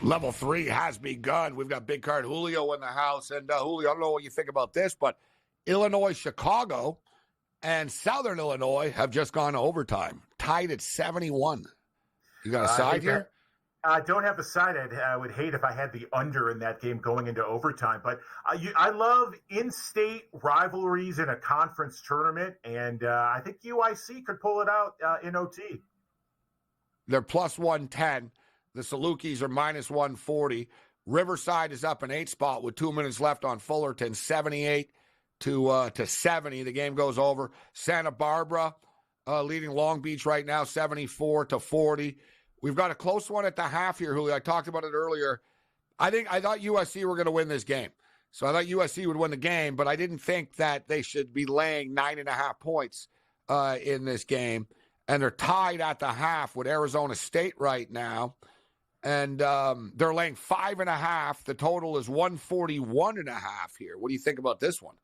Level 3 has begun. We've got Big Card Julio in the house. And Julio, I don't know what you think about this, but Illinois, Chicago, and Southern Illinois have just gone to overtime, tied at 71. You got a side here? I don't have the side. I would hate if I had the under in that game going into overtime. But I love in-state rivalries in a conference tournament, and I think UIC could pull it out in OT. They're plus 110. The Salukis are minus 140. Riverside is up an 8 spot with 2 minutes left on Fullerton, 78 to 70. The game goes over. Santa Barbara leading Long Beach right now, 74 to 40. We've got a close one at the half here, Julio. I talked about it earlier. I thought USC were going to win this game. So I thought USC would win the game, but I didn't think that they should be laying 9.5 points in this game. And they're tied at the half with Arizona State right now. And they're laying 5.5. The total is 141.5 here. What do you think about this one?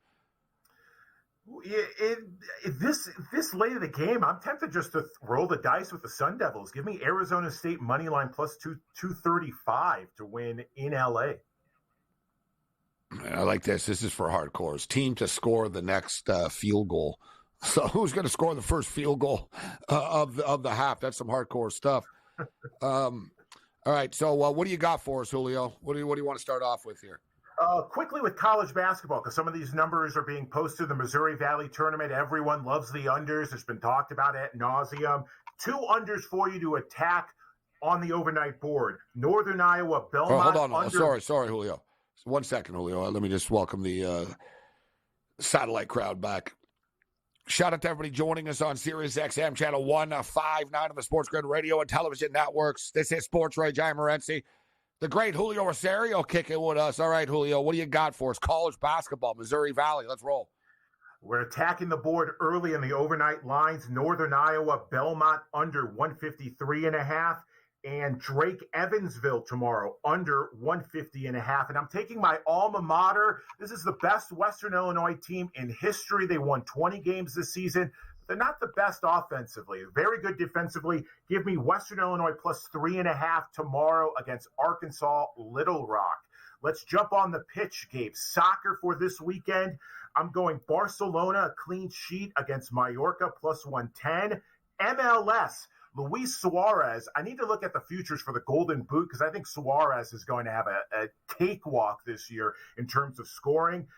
This late in the game, I'm tempted just to roll the dice with the Sun Devils. Give me Arizona State money line plus 235 to win in LA. I like this. This is for hardcores. Team to score the next field goal. So who's going to score the first field goal of the half? That's some hardcore stuff. All right. So what do you got for us, Julio? What do you want to start off with here? Quickly with college basketball, because some of these numbers are being posted. The Missouri Valley Tournament, everyone loves the unders. It's been talked about ad nauseum. 2 unders for you to attack on the overnight board. Northern Iowa, Belmont. Hold on. Sorry, Julio. 1 second, Julio. Let me just welcome the satellite crowd back. Shout out to everybody joining us on Sirius XM channel 159 of the SportsGrid radio and television networks. This is SportsRage. I'm Morency. The great Julio Rosario kicking with us. All right, Julio, what do you got for us? College basketball, Missouri Valley. Let's roll. We're attacking the board early in the overnight lines. Northern Iowa, Belmont under 153.5. And Drake Evansville tomorrow under 150.5. And I'm taking my alma mater. This is the best Western Illinois team in history. They won 20 games this season. They're not the best offensively. Very good defensively. Give me Western Illinois plus 3.5 tomorrow against Arkansas Little Rock. Let's jump on the pitch, Gabe. Soccer for this weekend. I'm going Barcelona, a clean sheet against Mallorca plus 110. MLS, Luis Suarez. I need to look at the futures for the Golden Boot because I think Suarez is going to have a cakewalk this year in terms of scoring.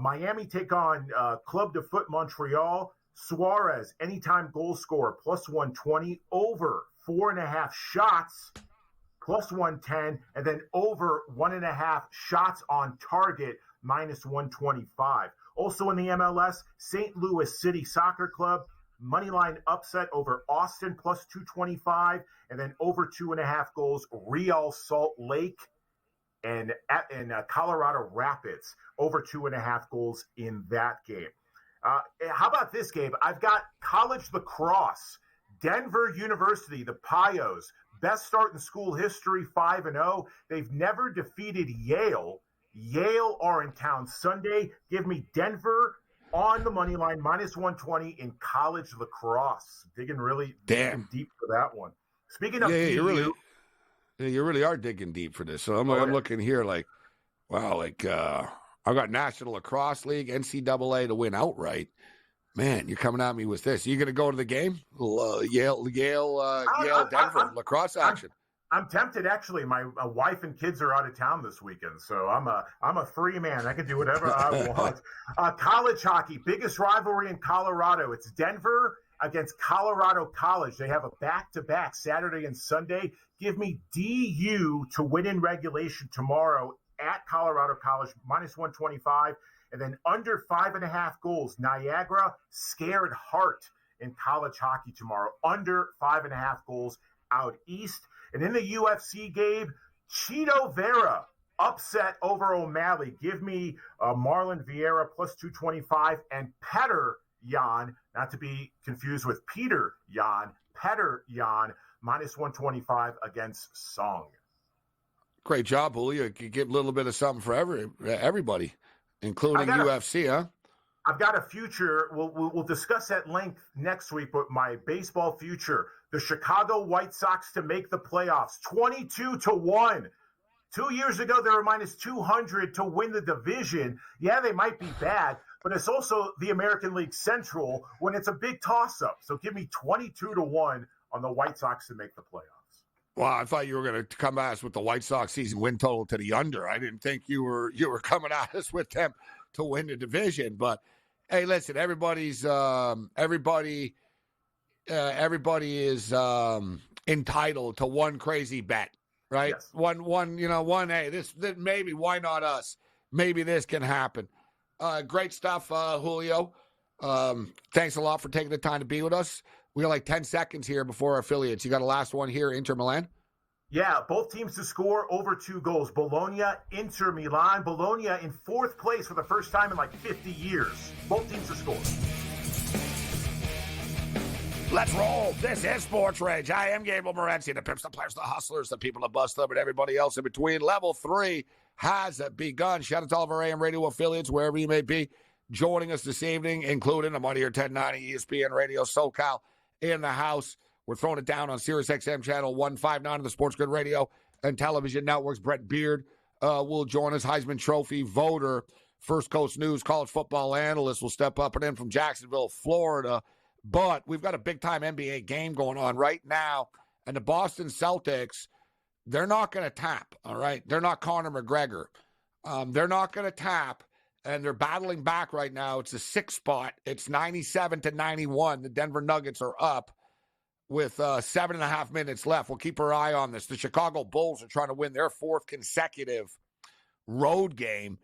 Miami take on Club de Foot Montreal. Suarez, anytime goal scorer, plus 120, over 4.5 shots, plus 110, and then over 1.5 shots on target, minus 125. Also in the MLS, St. Louis City Soccer Club, moneyline upset over Austin, plus 225, and then over 2.5 goals, Real Salt Lake and Colorado Rapids, over 2.5 goals in that game. How about this, Gabe? I've got college lacrosse. Denver University, the Pios, best start in school history, 5-0. They've never defeated Yale. Yale are in town Sunday. Give me Denver on the money line, minus 120 in college lacrosse. Digging deep for that one. Speaking of you really are digging deep for this. So I'm looking here like, wow, I've got National Lacrosse League, NCAA to win outright. Man, you're coming at me with this. Are you going to go to the game? Yale, Denver lacrosse action. I'm tempted. Actually, my wife and kids are out of town this weekend, so I'm a free man. I can do whatever I want. College hockey, biggest rivalry in Colorado. It's Denver against Colorado College. They have a back-to-back Saturday and Sunday. Give me DU to win in regulation tomorrow at Colorado College, minus 125, and then under 5.5 goals. Niagara, Scared Heart in college hockey tomorrow, under 5.5 goals out east. And in the UFC, Gabe, Chito Vera upset over O'Malley. Give me Marlon Vieira plus 225 and Petr Yan, not to be confused with Peter Yan, Petr Yan, minus 125 against Song. Great job, Julio. You could give a little bit of something for everybody, including UFC, huh? I've got a future. We'll discuss at length next week, but my baseball future, the Chicago White Sox to make the playoffs, 22-1. 2 years ago, they were minus 200 to win the division. Yeah, they might be bad, but it's also the American League Central when it's a big toss-up. So give me 22-1 on the White Sox to make the playoffs. Well, I thought you were going to come at us with the White Sox season win total to the under. I didn't think you were coming at us with them to win the division. But hey, listen, everybody is entitled to one crazy bet, right? Yes. One. Hey, this maybe, why not us? Maybe this can happen. Great stuff, Julio. Thanks a lot for taking the time to be with us. We got like 10 seconds here before our affiliates. You got a last one here, Inter Milan? Yeah, both teams to score over 2 goals. Bologna, Inter Milan. Bologna in 4th place for the first time in like 50 years. Both teams to score. Let's roll. This is Sports Rage. I am Gabriel Morency, the pimps, the players, the hustlers, the people that bust them, and everybody else in between. Level 3 has begun. Shout out to all of our AM radio affiliates, wherever you may be, joining us this evening, including the Money Here 1090 ESPN Radio SoCal in the house. We're throwing it down on Sirius XM channel 159 of the SportsGrid Radio and television networks. Brett Beard will join us, Heisman Trophy voter, First Coast News college football analyst, will step up and in from Jacksonville, Florida. But we've got a big-time NBA game going on right now, and the Boston Celtics, they're not going to tap, all right? They're not Conor McGregor. They're not going to tap, and they're battling back right now. It's a 6 spot. It's 97-91. The Denver Nuggets are up with 7.5 minutes left. We'll keep our eye on this. The Chicago Bulls are trying to win their 4th consecutive road game.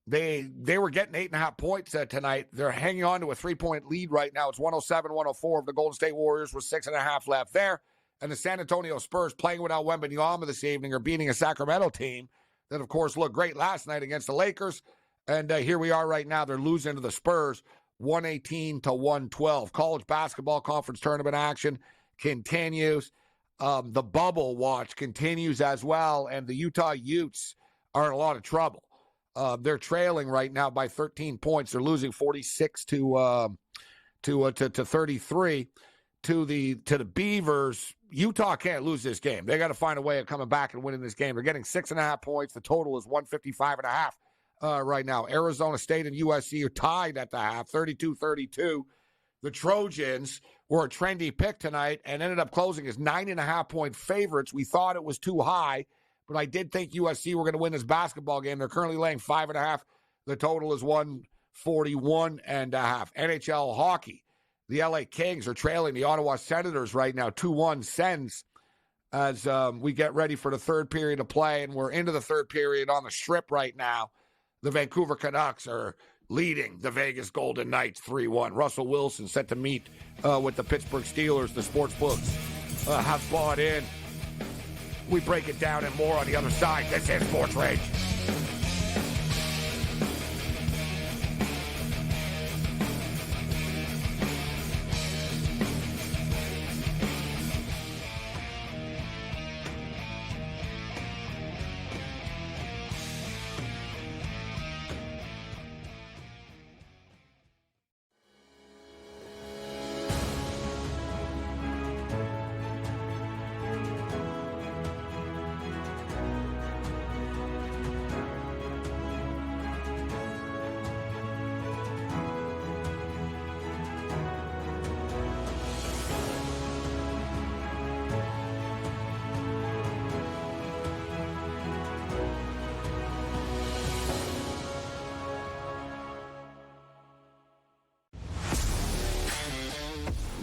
They were getting 8.5 points tonight. They're hanging on to a 3-point lead right now. It's 107-104 of the Golden State Warriors with 6.5 left there. And the San Antonio Spurs, playing without Wembanyama this evening, are beating a Sacramento team that, of course, looked great last night against the Lakers. And here we are right now. They're losing to the Spurs 118-112. College basketball conference tournament action continues. The bubble watch continues as well. And the Utah Utes are in a lot of trouble. They're trailing right now by 13 points. They're losing 46 to 33 to the Beavers. Utah can't lose this game. They got to find a way of coming back and winning this game. They're getting 6.5 points. The total is 155.5 right now. Arizona State and USC are tied at the half, 32-32. The Trojans were a trendy pick tonight and ended up closing as 9.5-point favorites. We thought it was too high, but I did think USC were going to win this basketball game. They're currently laying 5.5. The total is 141.5. NHL hockey. The LA Kings are trailing the Ottawa Senators right now, 2-1 Sens, as we get ready for the third period of play, and we're into the third period on the Strip right now. The Vancouver Canucks are leading the Vegas Golden Knights 3-1. Russell Wilson set to meet with the Pittsburgh Steelers. The sports books have bought in. We break it down and more on the other side. This is Sports Rage.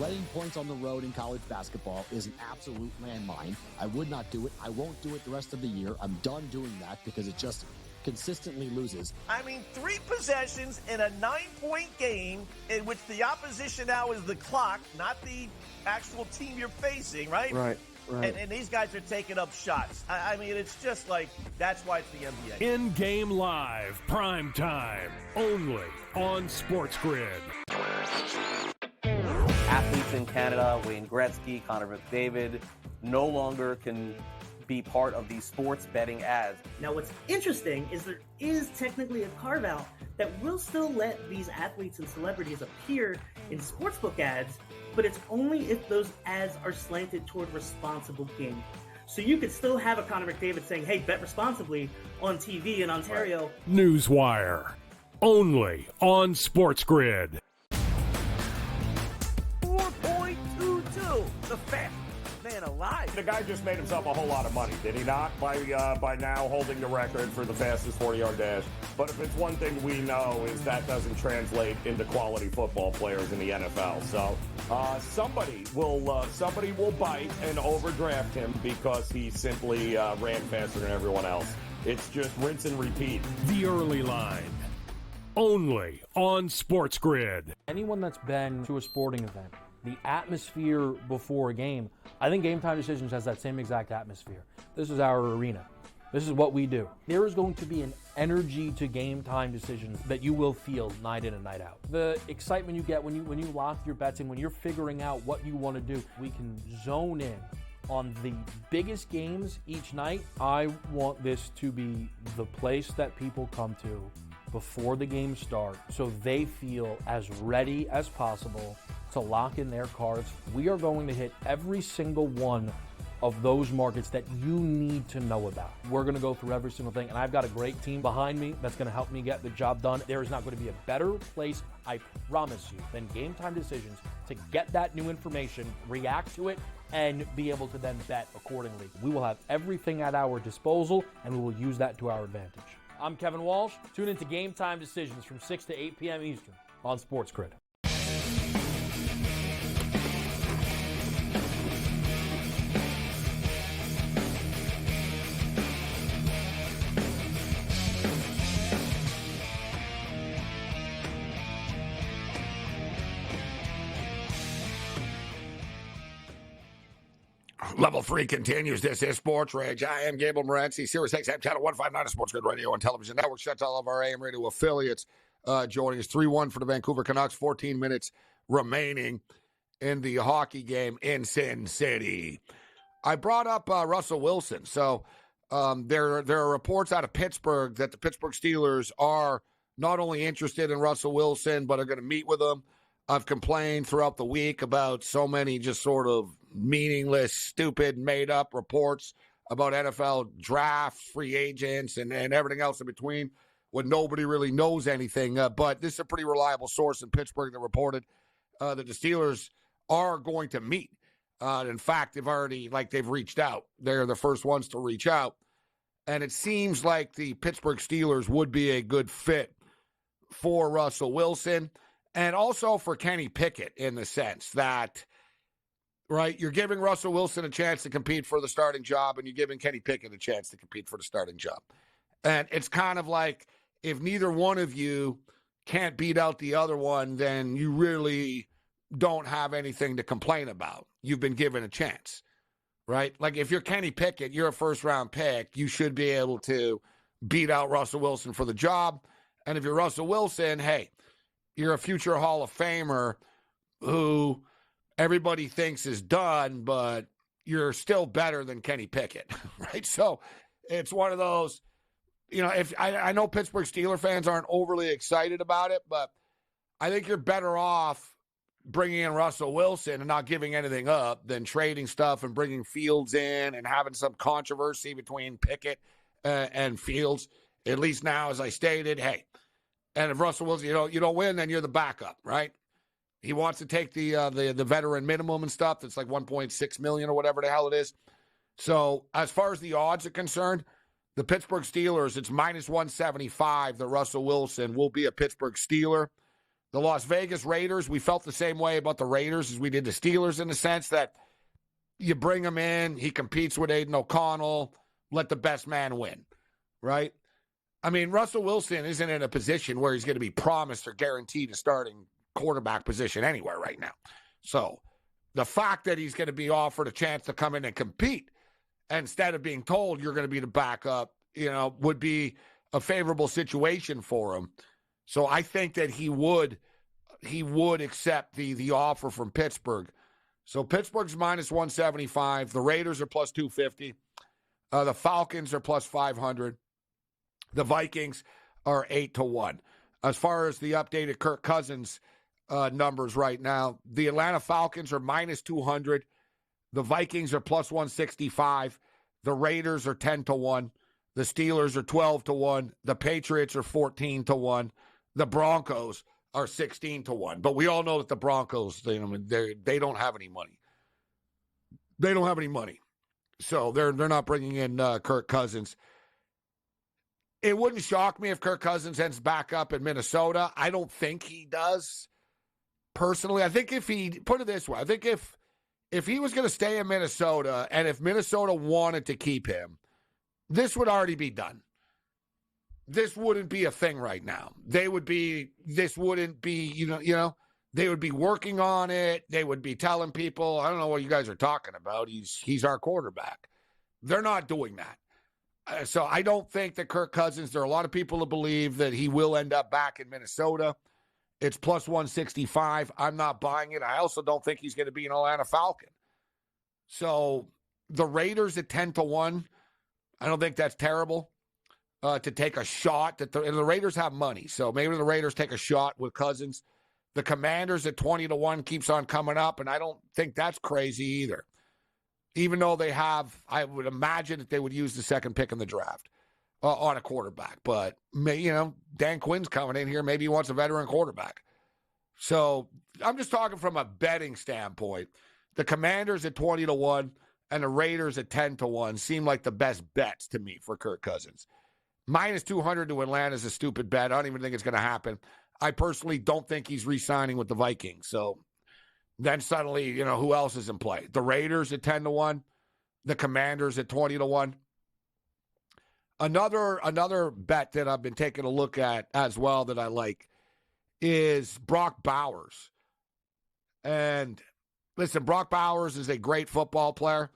Letting points on the road in college basketball is an absolute landmine. I would not do it. I won't do it the rest of the year. I'm done doing that because it just consistently loses. I mean, 3 possessions in a 9-point game in which the opposition now is the clock, not the actual team you're facing, right? Right. And these guys are taking up shots. I mean, it's just like, that's why it's the NBA. In-game live, prime time, only on SportsGrid. Athletes in Canada, Wayne Gretzky, Connor McDavid, no longer can be part of these sports betting ads. Now, what's interesting is there is technically a carve-out that will still let these athletes and celebrities appear in sportsbook ads, but it's only if those ads are slanted toward responsible gaming. So you could still have a Connor McDavid saying, hey, bet responsibly on TV in Ontario. Newswire. Only on SportsGrid. 4.22. The fastest man alive. The guy just made himself a whole lot of money, did he not? By now holding the record for the fastest 40-yard dash. But if it's one thing we know is that doesn't translate into quality football players in the NFL. So somebody will bite and overdraft him because he simply ran faster than everyone else. It's just rinse and repeat. The Early Line. Only on SportsGrid. Anyone that's been to a sporting event, the atmosphere before a game, I think Game Time Decisions has that same exact atmosphere. This is our arena. This is what we do. There is going to be an energy to Game Time Decisions that you will feel night in and night out. The excitement you get when you lock your bets in, when you're figuring out what you want to do, we can zone in on the biggest games each night. I want this to be the place that people come to before the games start so they feel as ready as possible to lock in their cards. We are going to hit every single one of those markets that you need to know about. We're going to go through every single thing, and I've got a great team behind me that's going to help me get the job done. There is not going to be a better place, I promise you, than Game Time Decisions to get that new information, react to it, and be able to then bet accordingly. We will have everything at our disposal, and we will use that to our advantage. I'm Kevin Walsh. Tune into Game Time Decisions from 6 to 8 p.m. Eastern on SportsGrid. Level 3 continues. This is SportsRage. I am Gabriel Morency, Sirius XM Channel 159 of SportsGrid Radio and Television Network. Shout out to all of our AM radio affiliates joining us. 3-1 for the Vancouver Canucks. 14 minutes remaining in the hockey game in Sin City. I brought up Russell Wilson. So there are reports out of Pittsburgh that the Pittsburgh Steelers are not only interested in Russell Wilson, but are going to meet with him. I've complained throughout the week about so many just sort of meaningless, stupid, made-up reports about NFL drafts, free agents, and everything else in between when nobody really knows anything. But this is a pretty reliable source in Pittsburgh that reported that the Steelers are going to meet. In fact, they've reached out. They're the first ones to reach out. And it seems like the Pittsburgh Steelers would be a good fit for Russell Wilson. And also for Kenny Pickett in the sense that, right, you're giving Russell Wilson a chance to compete for the starting job and you're giving Kenny Pickett a chance to compete for the starting job. And it's kind of like if neither one of you can't beat out the other one, then you really don't have anything to complain about. You've been given a chance, right? Like if you're Kenny Pickett, you're a first-round pick, you should be able to beat out Russell Wilson for the job. And if you're Russell Wilson, hey, you're a future Hall of Famer who everybody thinks is done, but you're still better than Kenny Pickett, right? So it's one of those, if I know Pittsburgh Steelers fans aren't overly excited about it, but I think you're better off bringing in Russell Wilson and not giving anything up than trading stuff and bringing Fields in and having some controversy between Pickett and Fields. At least now, as I stated, hey, and if Russell Wilson, you don't win, then you're the backup, right? He wants to take the veteran minimum and stuff. That's like $1.6 million or whatever the hell it is. So as far as the odds are concerned, the Pittsburgh Steelers, it's minus 175 that Russell Wilson will be a Pittsburgh Steeler. The Las Vegas Raiders, we felt the same way about the Raiders as we did the Steelers in the sense that you bring him in, he competes with Aiden O'Connell, let the best man win, right? I mean, Russell Wilson isn't in a position where he's going to be promised or guaranteed a starting quarterback position anywhere right now. So the fact that he's going to be offered a chance to come in and compete instead of being told you're going to be the backup, would be a favorable situation for him. So I think that he would accept the offer from Pittsburgh. So Pittsburgh's minus 175. The Raiders are plus 250. The Falcons are plus 500. The Vikings are 8-1. As far as the updated Kirk Cousins numbers right now, the Atlanta Falcons are minus 200. The Vikings are plus 165. The Raiders are 10-1. The Steelers are 12-1. The Patriots are 14-1. The Broncos are 16-1. But we all know that the Broncos, they don't have any money. They don't have any money. So they're not bringing in Kirk Cousins. It wouldn't shock me if Kirk Cousins ends back up in Minnesota. I don't think he does. Personally, I think if he, put it this way, I think if he was going to stay in Minnesota and if Minnesota wanted to keep him, this would already be done. This wouldn't be a thing right now. This wouldn't be, they would be working on it. They would be telling people, I don't know what you guys are talking about. He's our quarterback. They're not doing that. So I don't think that Kirk Cousins, there are a lot of people who believe that he will end up back in Minnesota. It's plus 165. I'm not buying it. I also don't think he's going to be an Atlanta Falcon. So the Raiders at 10-1, I don't think that's terrible to take a shot. And the Raiders have money, so maybe the Raiders take a shot with Cousins. The Commanders at 20-1 keeps on coming up, and I don't think that's crazy either. Even though they have, I would imagine that they would use the second pick in the draft on a quarterback. But, Dan Quinn's coming in here. Maybe he wants a veteran quarterback. So I'm just talking from a betting standpoint. The Commanders at 20-1 and the Raiders at 10-1 seem like the best bets to me for Kirk Cousins. Minus 200 to Atlanta is a stupid bet. I don't even think it's going to happen. I personally don't think he's re-signing with the Vikings. So then suddenly, who else is in play? The Raiders at 10-1, the Commanders at 20-1. Another bet that I've been taking a look at as well that I like is Brock Bowers. And listen, Brock Bowers is a great football player.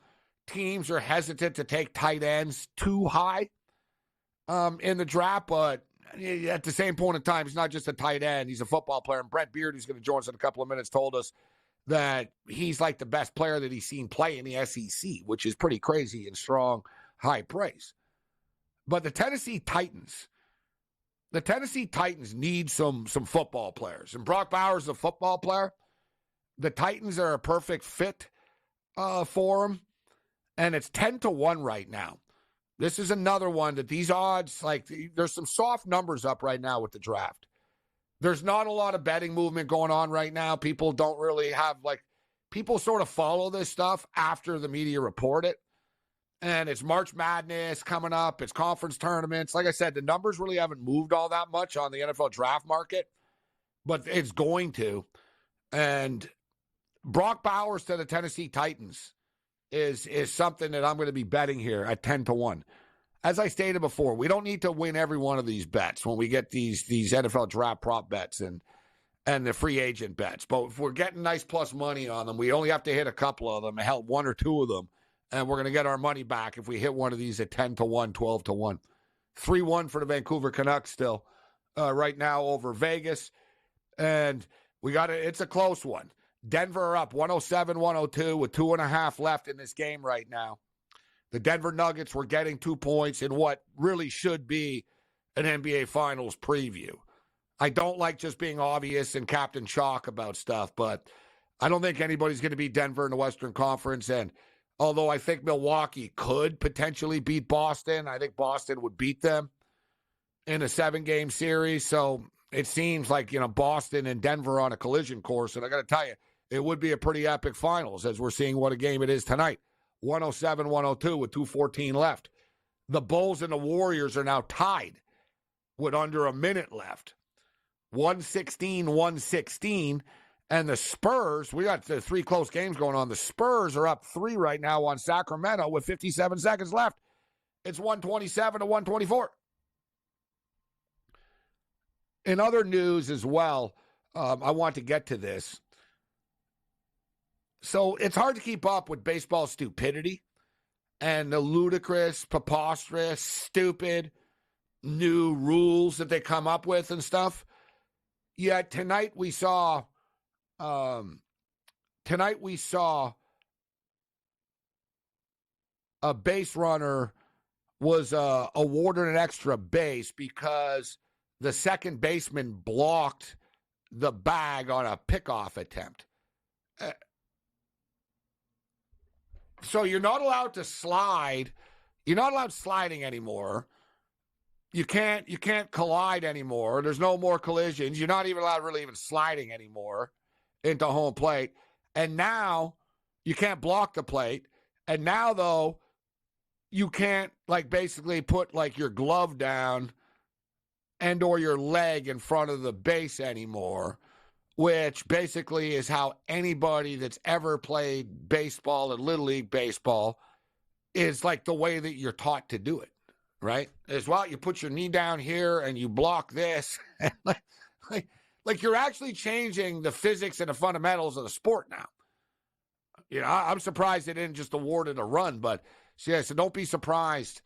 Teams are hesitant to take tight ends too high in the draft, but at the same point in time, he's not just a tight end. He's a football player. And Brett Beard, who's going to join us in a couple of minutes, told us that he's like the best player that he's seen play in the SEC, which is pretty crazy and strong, high praise. But the Tennessee Titans need some football players. And Brock Bowers is a football player. The Titans are a perfect fit for him. And it's 10-1 right now. This is another one that these odds, there's some soft numbers up right now with the draft. There's not a lot of betting movement going on right now. People don't really have, people sort of follow this stuff after the media report it. And it's March Madness coming up. It's conference tournaments. Like I said, the numbers really haven't moved all that much on the NFL draft market, but it's going to. And Brock Bowers to the Tennessee Titans is something that I'm going to be betting here at 10-1. As I stated before, we don't need to win every one of these bets when we get these NFL draft prop bets and the free agent bets. But if we're getting nice plus money on them, we only have to hit a couple of them, hell, one or two of them, and we're going to get our money back if we hit one of these at 10-1, 12-1. 3-1 for the Vancouver Canucks still right now over Vegas. And it's a close one. Denver are up 107-102 with 2.5 left in this game right now. The Denver Nuggets were getting 2 points in what really should be an NBA Finals preview. I don't like just being obvious and Captain Chalk about stuff, but I don't think anybody's going to beat Denver in the Western Conference. And although I think Milwaukee could potentially beat Boston, I think Boston would beat them in a 7-game series. So it seems like, Boston and Denver on a collision course. And I got to tell you, it would be a pretty epic finals as we're seeing what a game it is tonight. 107-102 with 2:14 left. The Bulls and the Warriors are now tied with under a minute left. 116-116. And the Spurs, we got the 3 close games going on. The Spurs are up 3 right now on Sacramento with 57 seconds left. It's 127-124. In other news as well, I want to get to this. So it's hard to keep up with baseball stupidity and the ludicrous, preposterous, stupid new rules that they come up with and stuff. Yet tonight we saw a base runner was awarded an extra base because the second baseman blocked the bag on a pickoff attempt. So you're not allowed to slide You're not allowed sliding anymore. You can't collide anymore. There's no more collisions. You're not even allowed really even sliding anymore into home plate. And now you can't block the plate. And now, though, you can't, like, basically put, like, your glove down and or your leg in front of the base anymore, which basically is how anybody that's ever played baseball and Little League baseball is, like, the way that you're taught to do it, right? Is, well, you put your knee down here and you block this. like you're actually changing the physics and the fundamentals of the sport now. You know, I'm surprised they didn't just award it a run, but yeah, so don't be surprised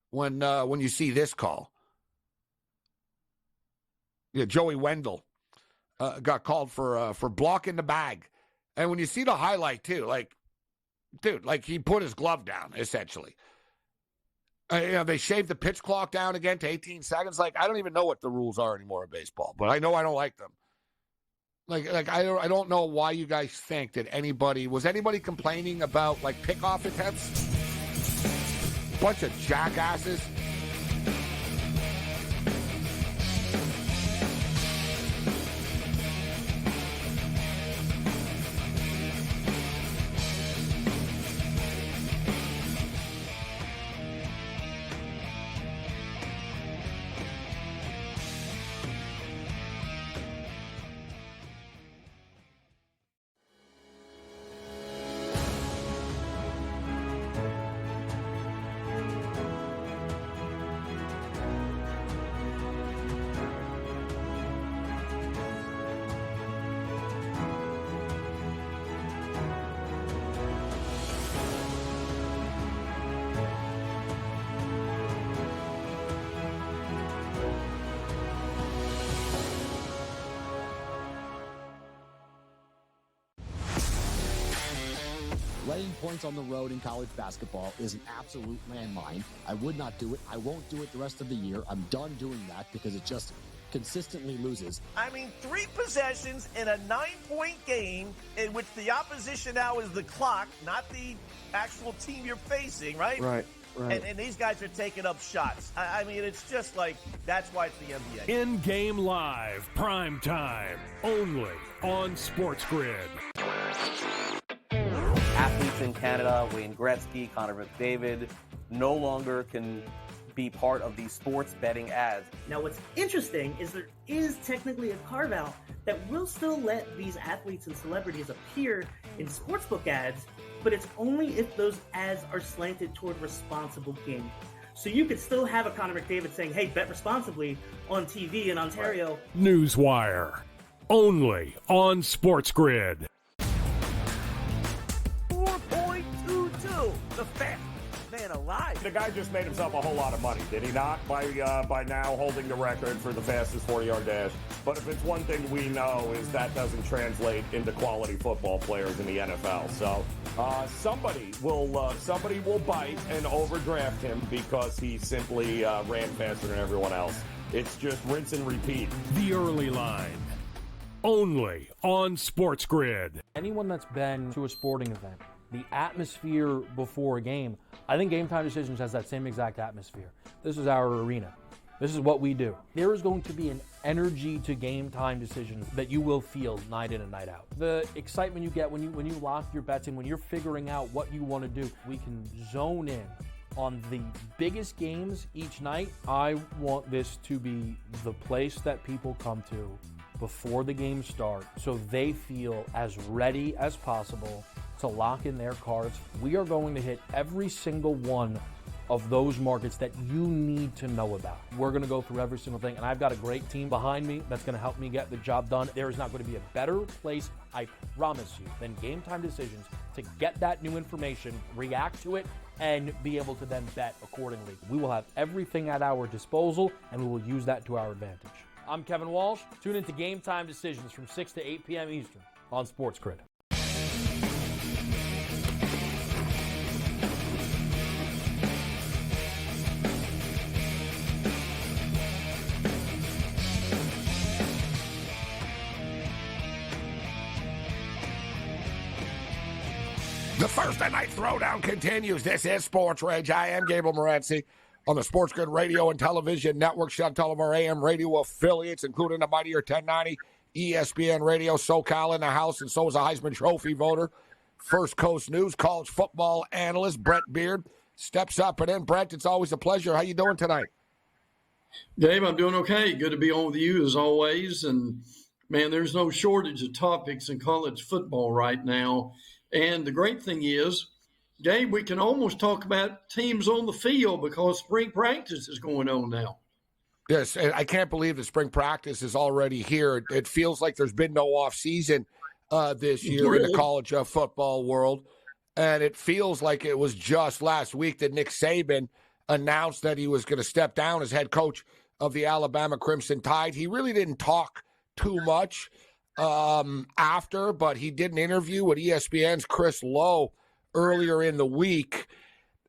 when you see this call. Yeah, Joey Wendell got called for blocking the bag, and when you see the highlight too, like, dude, like he put his glove down essentially. They shaved the pitch clock down again to 18 seconds. Like, I don't even know what the rules are anymore in baseball, but I know I don't like them. Like I don't know why you guys think that anybody complaining about, like, pickoff attempts? Bunch of jackasses. Laying points on the road in college basketball is an absolute landmine. I would not do it. I won't do it the rest of the year. I'm done doing that because it just consistently loses. I mean, 3 possessions in a 9-point game in which the opposition now is the clock, not the actual team you're facing, right? Right. And these guys are taking up shots. I mean, it's just like, that's why it's the NBA. In-game live, prime time, only on SportsGrid. Athletes in Canada, Wayne Gretzky, Connor McDavid, no longer can be part of these sports betting ads. Now, what's interesting is there is technically a carve-out that will still let these athletes and celebrities appear in sportsbook ads, but it's only if those ads are slanted toward responsible gaming. So you could still have a Connor McDavid saying, hey, bet responsibly on TV in Ontario. Newswire, only on SportsGrid. 4.22, the fastest man alive. The guy just made himself a whole lot of money, did he not? By now holding the record for the fastest 40-yard dash. But if it's one thing we know is that doesn't translate into quality football players in the NFL. So somebody will bite and overdraft him because he simply ran faster than everyone else. It's just rinse and repeat. The early line, only on SportsGrid. Anyone that's been to a sporting event, the atmosphere before a game, I think Game Time Decisions has that same exact atmosphere. This is our arena. This is what we do. There is going to be an energy to Game Time Decisions that you will feel night in and night out. The excitement you get when you lock your bets in, when you're figuring out what you want to do, we can zone in on the biggest games each night. I want this to be the place that people come to before the games start so they feel as ready as possible to lock in their cards. We are going to hit every single one of those markets that you need to know about. We're going to go through every single thing, and I've got a great team behind me that's going to help me get the job done. There is not going to be a better place, I promise you, than Game Time Decisions to get that new information, react to it, and be able to then bet accordingly. We will have everything at our disposal, and we will use that to our advantage. I'm Kevin Walsh. Tune into Game Time Decisions from 6 to 8 p.m. Eastern on SportsGrid. The Thursday Night Throwdown continues. This is SportsRage. I am Gabriel Morency on the SportsGrid radio and television network. Shout out to all of our AM radio affiliates, including the mightier 1090 ESPN Radio, SoCal in the house, and so is a Heisman Trophy voter. First Coast News college football analyst Brent Beard steps up and in. Brent, it's always a pleasure. How you doing tonight? Dave, I'm doing okay. Good to be on with you as always. And, man, there's no shortage of topics in college football right now. And the great thing is, Gabe, we can almost talk about teams on the field because spring practice is going on now. Yes, and I can't believe that spring practice is already here. It feels like there's been no off season this year in the college football world. And it feels like it was just last week that Nick Saban announced that he was going to step down as head coach of the Alabama Crimson Tide. He really didn't talk too much after, but he did an interview with ESPN's Chris Lowe earlier in the week,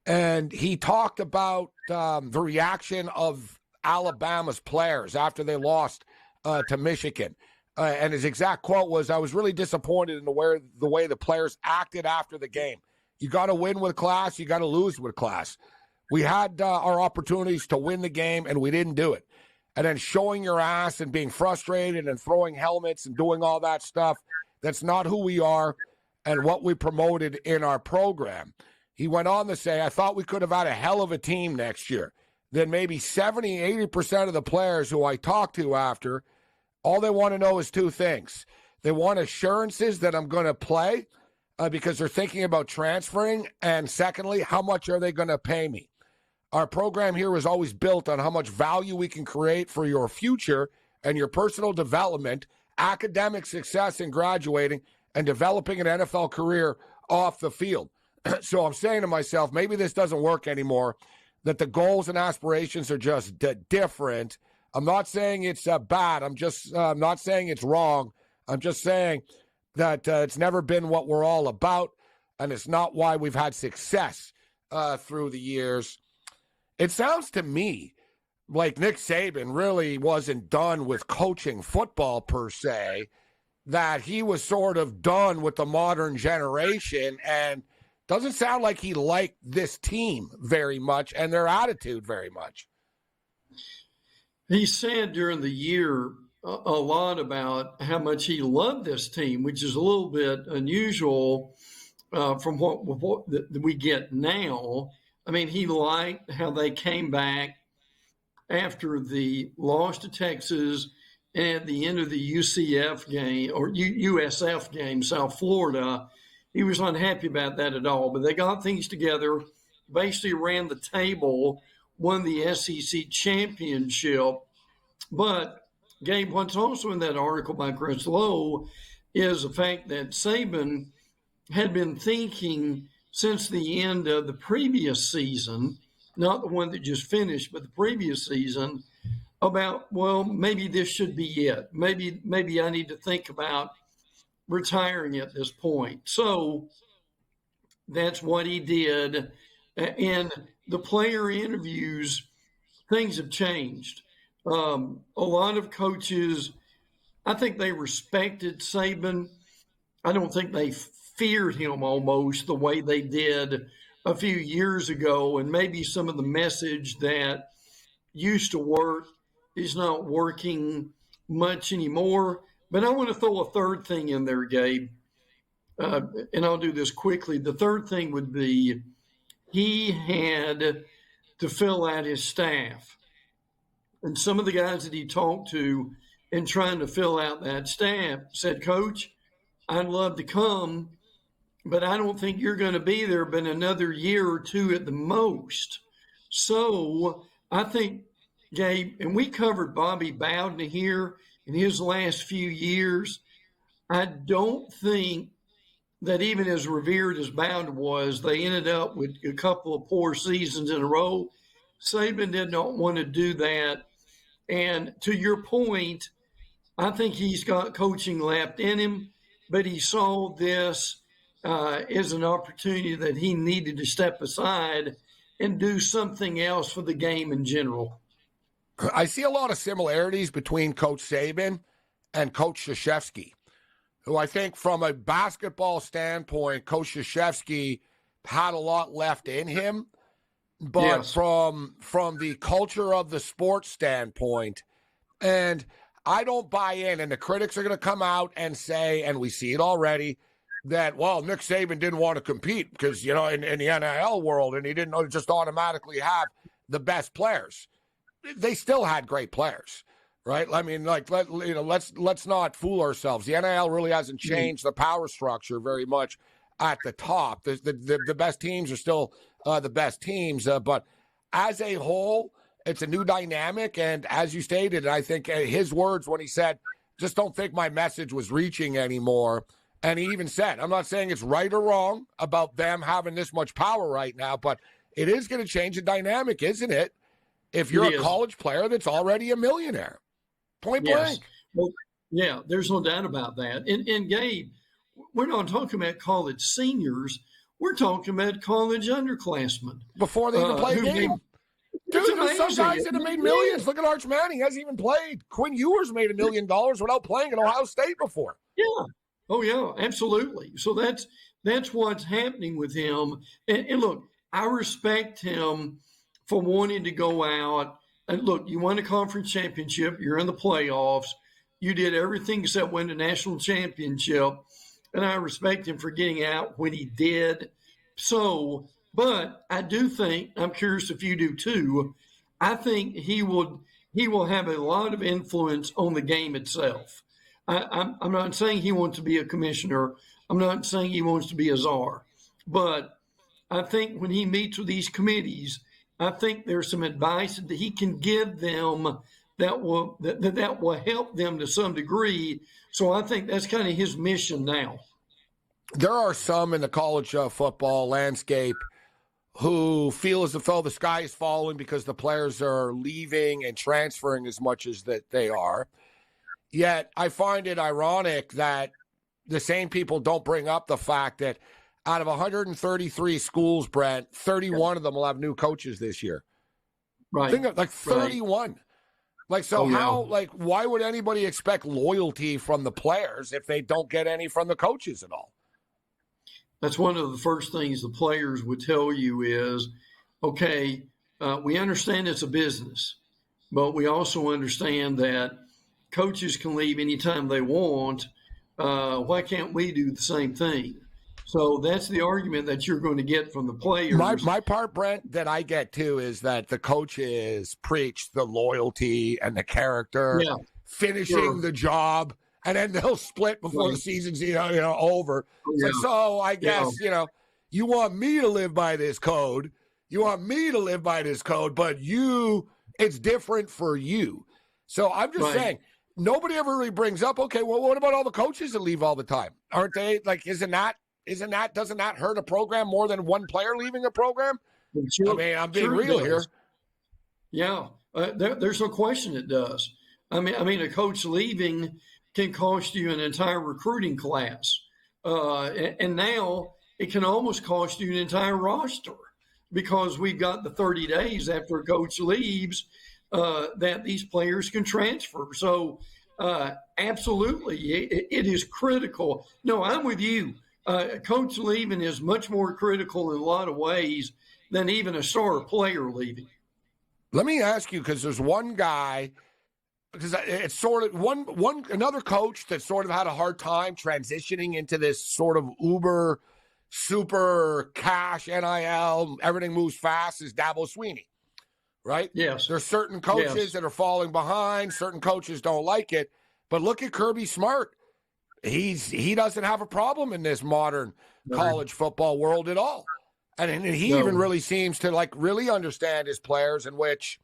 and he talked about the reaction of Alabama's players after they lost to Michigan. And his exact quote was, "I was really disappointed in the way the players acted after the game. You got to win with class. You got to lose with class. We had our opportunities to win the game, and we didn't do it. And then showing your ass and being frustrated and throwing helmets and doing all that stuff, that's not who we are and what we promoted in our program." He went on to say, "I thought we could have had a hell of a team next year." Then maybe 70, 80% of the players who I talked to after, all they want to know is two things. They want assurances that I'm going to play because they're thinking about transferring. And secondly, how much are they going to pay me? Our program here is always built on how much value we can create for your future and your personal development, academic success in graduating, and developing an NFL career off the field. So I'm saying to myself, maybe this doesn't work anymore, that the goals and aspirations are just different. I'm not saying it's bad. I'm not saying it's wrong. I'm just saying that it's never been what we're all about, and it's not why we've had success through the years. It sounds to me like Nick Saban really wasn't done with coaching football per se, that he was sort of done with the modern generation, and doesn't sound like he liked this team very much and their attitude very much. He said during the year a lot about how much he loved this team, which is a little bit unusual from what we get now. I mean, he liked how they came back after the loss to Texas and at the end of the UCF game or USF game, South Florida. He was unhappy about that at all, but they got things together, basically ran the table, won the SEC championship. But, Gabe, what's also in that article by Chris Lowe is the fact that Saban had been thinking since the end of the previous season, not the one that just finished, but the previous season, about, well, maybe this should be it. Maybe I need to think about retiring at this point. So that's what he did. And the player interviews, things have changed. A lot of coaches, I think they respected Saban. I don't think they feared him almost the way they did a few years ago. And maybe some of the message that used to work is not working much anymore. But I want to throw a third thing in there, Gabe, and I'll do this quickly. The third thing would be he had to fill out his staff. And some of the guys that he talked to in trying to fill out that staff said, "Coach, I'd love to come, but I don't think you're going to be there but another year or two at the most." So I think, Gabe, and we covered Bobby Bowden here in his last few years. I don't think that even as revered as Bowden was, they ended up with a couple of poor seasons in a row. Saban did not want to do that. And to your point, I think he's got coaching left in him, but he saw this as an opportunity that he needed to step aside and do something else for the game in general. I see a lot of similarities between Coach Saban and Coach Krzyzewski. who I think from a basketball standpoint, Coach Krzyzewski had a lot left in him. But Yes. from the culture of the sports standpoint, and I don't buy in, and the critics are going to come out and say, and we see it already, that, well, Nick Saban didn't want to compete because, in the NIL world, and he didn't just automatically have the best players. They still had great players, right? I mean, let's not fool ourselves. The NIL really hasn't changed the power structure very much at the top. The best teams are still the best teams, but as a whole, it's a new dynamic. And as you stated, I think his words when he said, just don't think my message was reaching anymore. And he even said, I'm not saying it's right or wrong about them having this much power right now, but it is going to change the dynamic, isn't it? If you're a college player that's already a millionaire, point blank. Well, yeah, there's no doubt about that. And Gabe, we're not talking about college seniors. We're talking about college underclassmen. Before they even play a game. Dude, there's some guys that have made millions. Look at Arch Manning. He hasn't even played. Quinn Ewers made $1 million without playing at Ohio State before. Yeah. Oh, yeah, absolutely. So that's what's happening with him. And look, I respect him for wanting to go out. And look, you won a conference championship. You're in the playoffs. You did everything except win the national championship. And I respect him for getting out when he did. So, but I do think, I'm curious if you do too, I think he will have a lot of influence on the game itself. I'm not saying he wants to be a commissioner. I'm not saying he wants to be a czar. But I think when he meets with these committees, I think there's some advice that he can give them that will help them to some degree. So I think that's kind of his mission now. There are some in the college football landscape who feel as though the sky is falling because the players are leaving and transferring as much as that they are. Yet I find it ironic that the same people don't bring up the fact that out of 133 schools, Brent, 31 of them will have new coaches this year. Right. Think of 31. Right. Why would anybody expect loyalty from the players if they don't get any from the coaches at all? That's one of the first things the players would tell you is, okay, we understand it's a business, but we also understand that coaches can leave anytime they want. Why can't we do the same thing? So that's the argument that you're going to get from the players. My part, Brent, that I get too is that the coaches preach the loyalty and the character, finishing the job, and then they'll split before the season's over. So I guess you want me to live by this code. You want me to live by this code, but it's different for you. So I'm just saying. Nobody ever really brings up, okay, well, what about all the coaches that leave all the time? Aren't they doesn't that hurt a program more than one player leaving a program? Sure, I mean, I'm being real here. Yeah, there's no question it does. I mean, a coach leaving can cost you an entire recruiting class. And now it can almost cost you an entire roster because we've got the 30 days after a coach leaves that these players can transfer. So absolutely, it is critical. No, I'm with you. Coach leaving is much more critical in a lot of ways than even a star player leaving. Let me ask you, because there's one guy, because it's sort of another coach that sort of had a hard time transitioning into this sort of uber, super cash NIL, everything moves fast, is Dabo Swinney. Right? Yes. There's certain coaches that are falling behind. Certain coaches don't like it. But look at Kirby Smart. He doesn't have a problem in this modern college football world at all. And he even really seems to really understand his players, in which,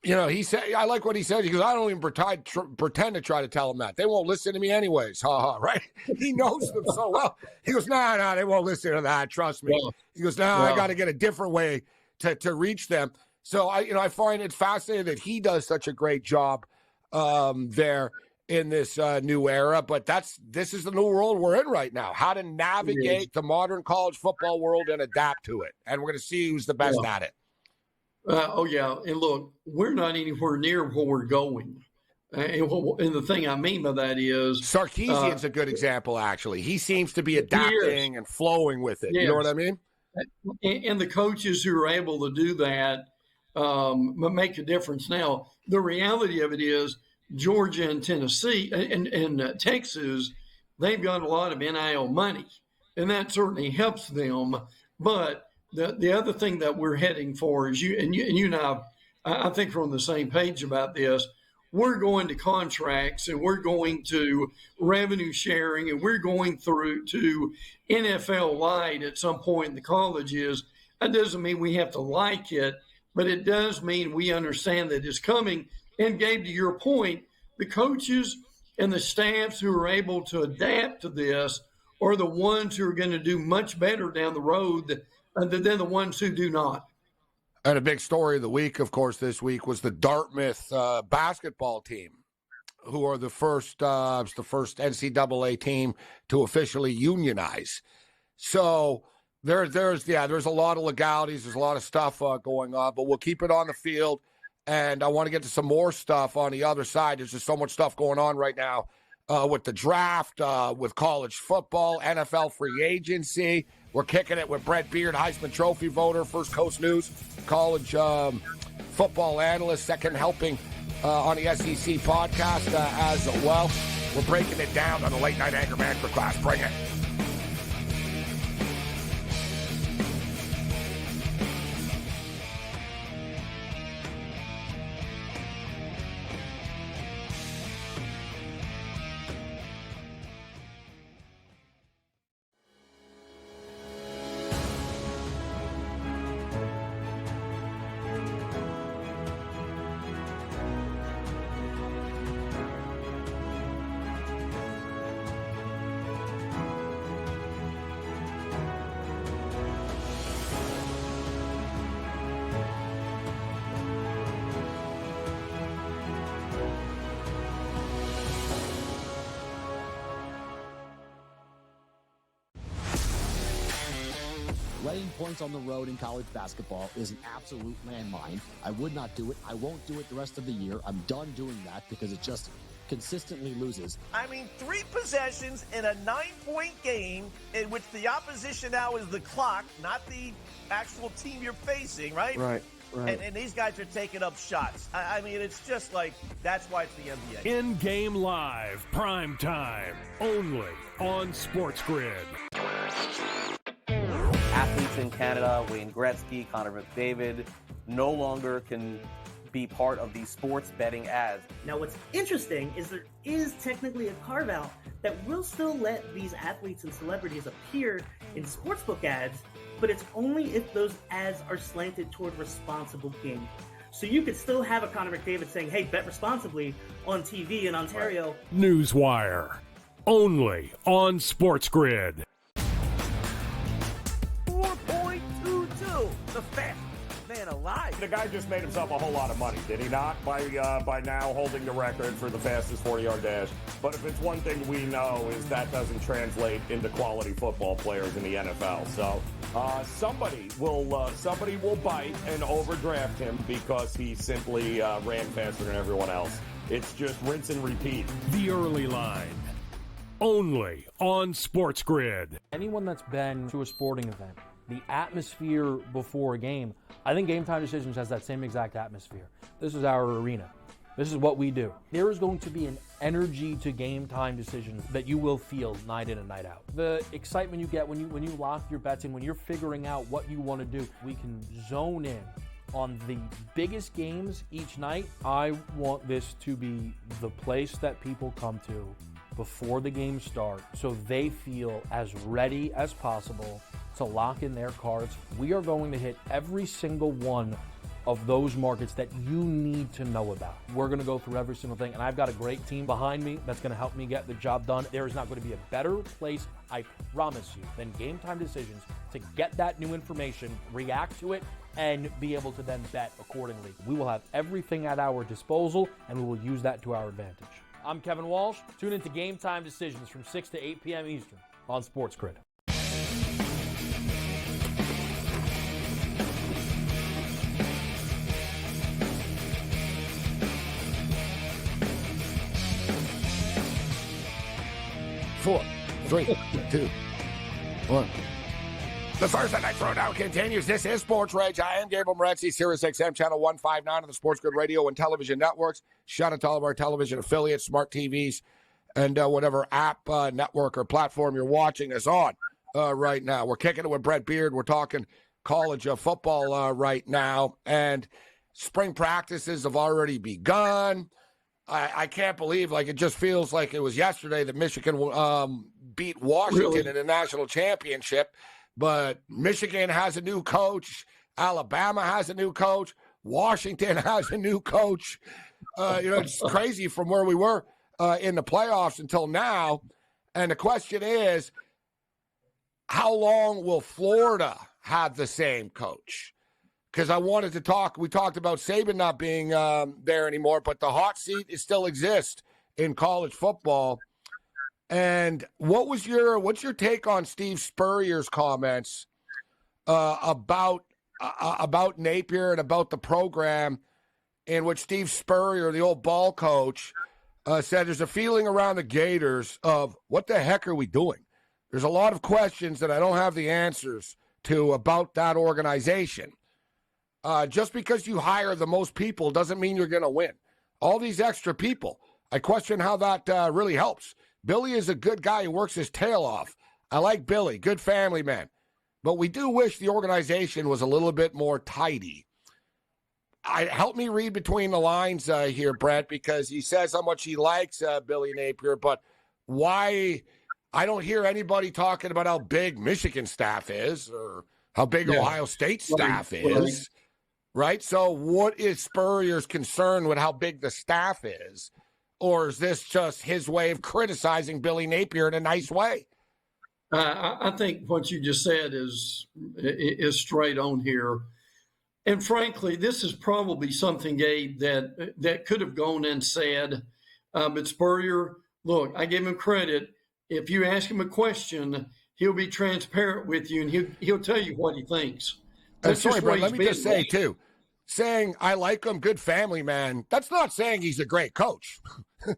he said, I like what he said. He goes, I don't even pretend to try to tell them that. They won't listen to me anyways. Right? He knows them so well. He goes, no, they won't listen to that. Trust me. Yeah. He goes, I got to get a different way to reach them. So I find it fascinating that he does such a great job there in this new era. But this is the new world we're in right now. How to navigate the modern college football world and adapt to it. And we're going to see who's the best at it. And look, we're not anywhere near where we're going. And the thing I mean by that is Sarkisian's a good example, actually. He seems to be adapting and flowing with it. Yes. You know what I mean? And the coaches who are able to do that make a difference. Now, the reality of it is Georgia and Tennessee and Texas, they've got a lot of NIL money, and that certainly helps them. But the other thing that we're heading for is you and I think we're on the same page about this. We're going to contracts and we're going to revenue sharing and we're going through to NFL Lite at some point in the colleges. That doesn't mean we have to like it, but it does mean we understand that it's coming. And Gabe, to your point, the coaches and the staffs who are able to adapt to this are the ones who are going to do much better down the road than the ones who do not. And a big story of the week, of course, this week was the Dartmouth basketball team, who are the first NCAA team to officially unionize. So there's a lot of legalities, there's a lot of stuff going on, but we'll keep it on the field. And I want to get to some more stuff on the other side. There's just so much stuff going on right now with the draft, with college football, NFL free agency. We're kicking it with Brett Beard, Heisman Trophy voter, First Coast News, college football analyst, second helping on the SEC podcast as well. We're breaking it down on the Late Night Anger Management class. Bring it. Laying points on the road in college basketball is an absolute landmine. I would not do it. I won't do it the rest of the year. I'm done doing that because it just consistently loses. I mean, 3 possessions in a 9-point game in which the opposition now is the clock, not the actual team you're facing, right? Right. And these guys are taking up shots. I mean, it's just like, that's why it's the NBA. In-game live, prime time, only on SportsGrid. Athletes in Canada, Wayne Gretzky, Connor McDavid, no longer can be part of these sports betting ads. Now, what's interesting is there is technically a carve-out that will still let these athletes and celebrities appear in sportsbook ads, but it's only if those ads are slanted toward responsible gaming. So you could still have a Connor McDavid saying, hey, bet responsibly on TV in Ontario. Newswire, only on SportsGrid. 4.22, the fastest man alive. The guy just made himself a whole lot of money, did he not? By now holding the record for the fastest 40-yard dash. But if it's one thing we know is that doesn't translate into quality football players in the NFL. So somebody will bite and overdraft him because he simply ran faster than everyone else. It's just rinse and repeat. The early line, only on SportsGrid. Anyone that's been to a sporting event, the atmosphere before a game, I think Game Time Decisions has that same exact atmosphere. This is our arena. This is what we do. There is going to be an energy to Game Time Decisions that you will feel night in and night out. The excitement you get when you lock your bets in, when you're figuring out what you want to do, we can zone in on the biggest games each night. I want this to be the place that people come to before the games start so they feel as ready as possible to lock in their cards. We are going to hit every single one of those markets that you need to know about. We're going to go through every single thing, and I've got a great team behind me that's going to help me get the job done. There is not going to be a better place, I promise you, than Game Time Decisions to get that new information, react to it, and be able to then bet accordingly. We will have everything at our disposal, and we will use that to our advantage. I'm Kevin Walsh. Tune into Game Time Decisions from 6 to 8 p.m. Eastern on SportsGrid. 4, 3, 2, 1. The Thursday Night Throwdown continues. This is Sports Rage. I am Gabriel Morency, Sirius XM, Channel 159 on the SportsGrid radio and television networks. Shout out to all of our television affiliates, smart TVs, and whatever app, network, or platform you're watching us on right now. We're kicking it with Brett Beard. We're talking college football right now, and spring practices have already begun. I can't believe, it just feels like it was yesterday that Michigan beat Washington in the national championship. But Michigan has a new coach. Alabama has a new coach. Washington has a new coach. It's crazy from where we were in the playoffs until now. And the question is, how long will Florida have the same coach? Because I wanted to talk, we talked about Saban not being there anymore, but the hot seat still exists in college football. And what's your take on Steve Spurrier's comments about Napier and about the program, in which Steve Spurrier, the old ball coach, said there's a feeling around the Gators of what the heck are we doing? There's a lot of questions that I don't have the answers to about that organization. Just because you hire the most people doesn't mean you're going to win. All these extra people, I question how that really helps. Billy is a good guy who works his tail off. I like Billy, good family man. But we do wish the organization was a little bit more tidy. Help me read between the lines here, Brett, because he says how much he likes Billy Napier, but why I don't hear anybody talking about how big Michigan staff is or how big Ohio State staff is. Right? So what is Spurrier's concern with how big the staff is? Or is this just his way of criticizing Billy Napier in a nice way? I think what you just said is straight on here. And frankly, this is probably something, Gabe, that could have gone and said. But Spurrier, look, I give him credit. If you ask him a question, he'll be transparent with you, and he'll tell you what he thinks. Sorry, Brett, let me just say, too, saying I like him, good family man, that's not saying he's a great coach.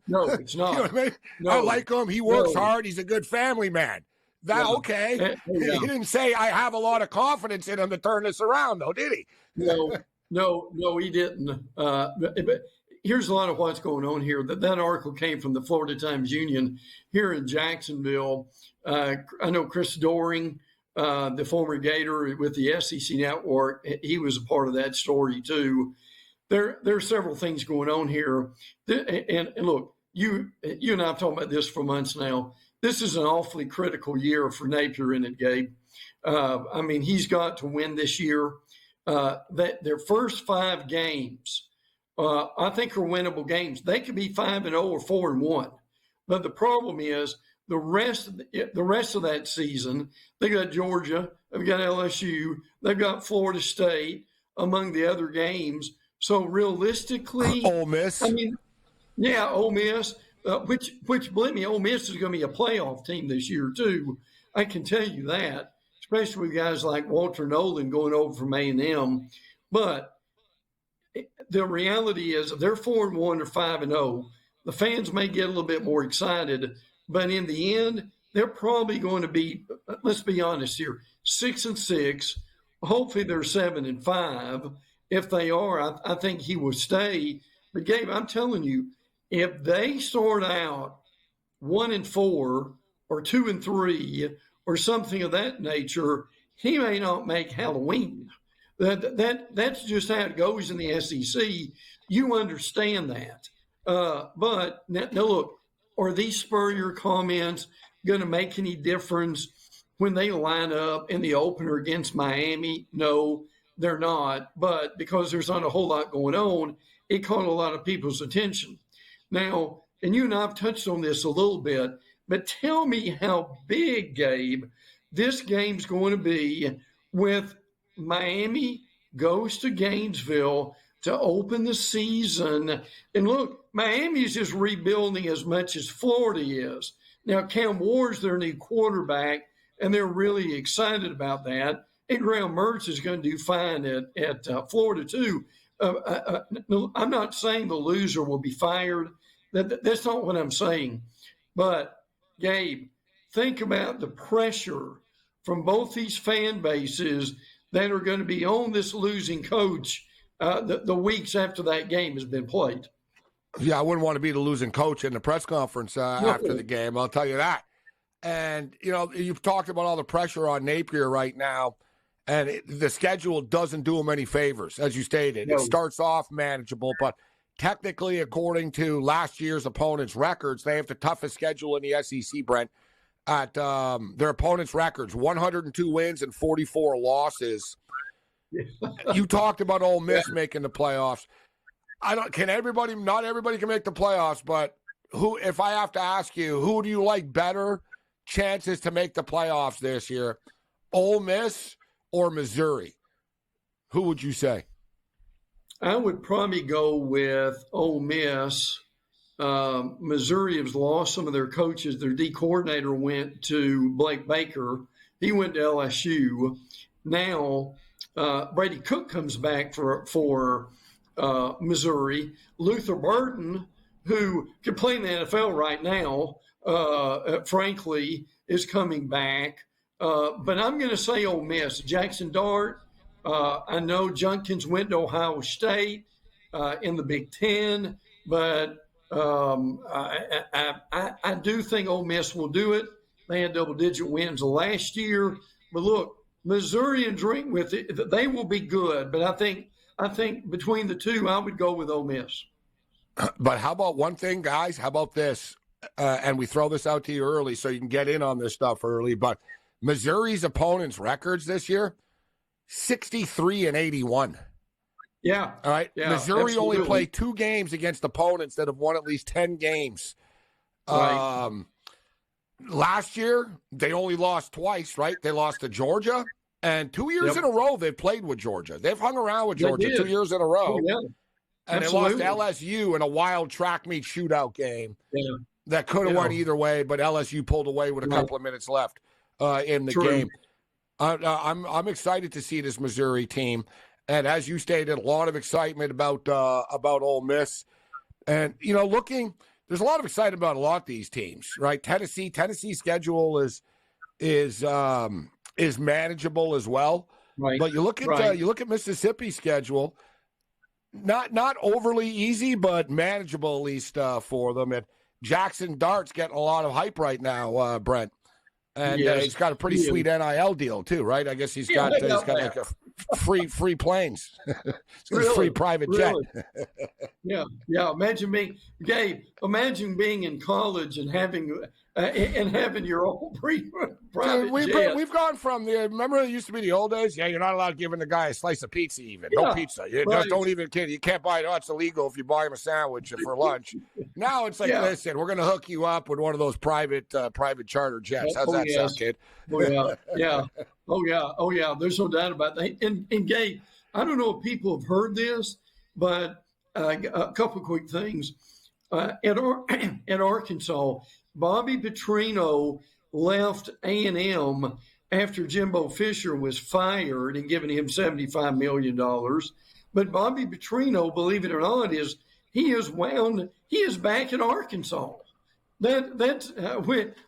No, it's not. You know what I mean? No, I like him. He works hard. He's a good family man. Okay. He didn't say I have a lot of confidence in him to turn this around, though, did he? No, he didn't. But here's a lot of what's going on here. That article came from the Florida Times-Union here in Jacksonville. I know Chris Doering, the former Gator with the SEC Network, he was a part of that story too. There are several things going on here. And look, you and I have talked about this for months now. This is an awfully critical year for Napier in it, Gabe. He's got to win this year. Their first 5 games, I think, are winnable games. They could be 5-0 or 4-1. But the problem is the rest of that season, they got Georgia, they've got LSU, they've got Florida State among the other games. So realistically, Ole Miss. Ole Miss, which believe me, Ole Miss is going to be a playoff team this year too. I can tell you that, especially with guys like Walter Nolan going over from A&M. But the reality is, if they're 4-1 or 5-0, the fans may get a little bit more excited. But in the end, they're probably going to be, let's be honest here, 6-6. Hopefully they're 7-5. If they are, I think he will stay. But Gabe, I'm telling you, if they start out 1-4 or 2-3 or something of that nature, he may not make Halloween. That's just how it goes in the SEC. You understand that. But now look, are these Spurrier comments going to make any difference when they line up in the opener against Miami? No, they're not. But because there's not a whole lot going on, it caught a lot of people's attention. Now, and you and I have touched on this a little bit, but tell me how big, Gabe, this game's going to be with Miami goes to Gainesville to open the season. And look, Miami's just rebuilding as much as Florida is. Now, Cam Ward's their new quarterback, and they're really excited about that. And Graham Mertz is going to do fine at Florida, too. I'm not saying the loser will be fired. That's not what I'm saying. But, Gabe, think about the pressure from both these fan bases that are going to be on this losing coach the weeks after that game has been played. Yeah, I wouldn't want to be the losing coach in the press conference after the game. I'll tell you that. And, you've talked about all the pressure on Napier right now, and the schedule doesn't do him any favors, as you stated. No. It starts off manageable, but technically, according to last year's opponents' records, they have the toughest schedule in the SEC, Brent. At their opponents' records, 102 wins and 44 losses. You talked about Ole Miss making the playoffs. Not everybody can make the playoffs, but if I have to ask you, who do you like better chances to make the playoffs this year? Ole Miss or Missouri? Who would you say? I would probably go with Ole Miss. Missouri has lost some of their coaches. Their D coordinator went to Blake Baker. He went to LSU. Now Brady Cook comes back for Missouri. Luther Burden, who could play in the NFL right now, frankly, is coming back. But I'm going to say Ole Miss. Jackson Dart. I know Junkins went to Ohio State in the Big Ten, but I do think Ole Miss will do it. They had double-digit wins last year. But look, Missouri and drink with it, they will be good. But I think between the two, I would go with Ole Miss. But how about one thing, guys? How about this? And we throw this out to you early so you can get in on this stuff early. But Missouri's opponents' records this year, 63-81. Yeah. All right. Yeah, Missouri absolutely. only played 2 games against opponents that have won at least 10 games. Right. Last year, they only lost twice, right? They lost to Georgia. And 2 years in a row, they've played with Georgia. They've hung around with Georgia 2 years in a row. Oh, yeah. And Absolutely. they lost LSU in a wild track meet shootout game that could have went either way, but LSU pulled away with a couple of minutes left in the game. I'm excited to see this Missouri team. And as you stated, a lot of excitement about Ole Miss. And, there's a lot of excitement about a lot of these teams, right? Tennessee's schedule is manageable as well. Right. But you look at Mississippi's schedule, not overly easy, but manageable at least for them. And Jackson Dart's getting a lot of hype right now, Brent. And he's got a pretty sweet NIL deal too, right? I guess he's got like a free planes, free private jet. Yeah. Imagine being in college and having your own private jet. We've gone from remember it used to be the old days. Yeah, you're not allowed giving the guy a slice of pizza even. No pizza. Don't even kid. You can't buy it. Oh, it's illegal if you buy him a sandwich for lunch. Now it's like, listen, we're going to hook you up with one of those private charter jets. How's that sound, kid? Oh yeah. There's no doubt about that. And Gabe, I don't know if people have heard this, but a couple of quick things. At Arkansas, Bobby Petrino left A&M after Jimbo Fisher was fired and giving him $75 million. But Bobby Petrino, believe it or not, he is back in Arkansas. That's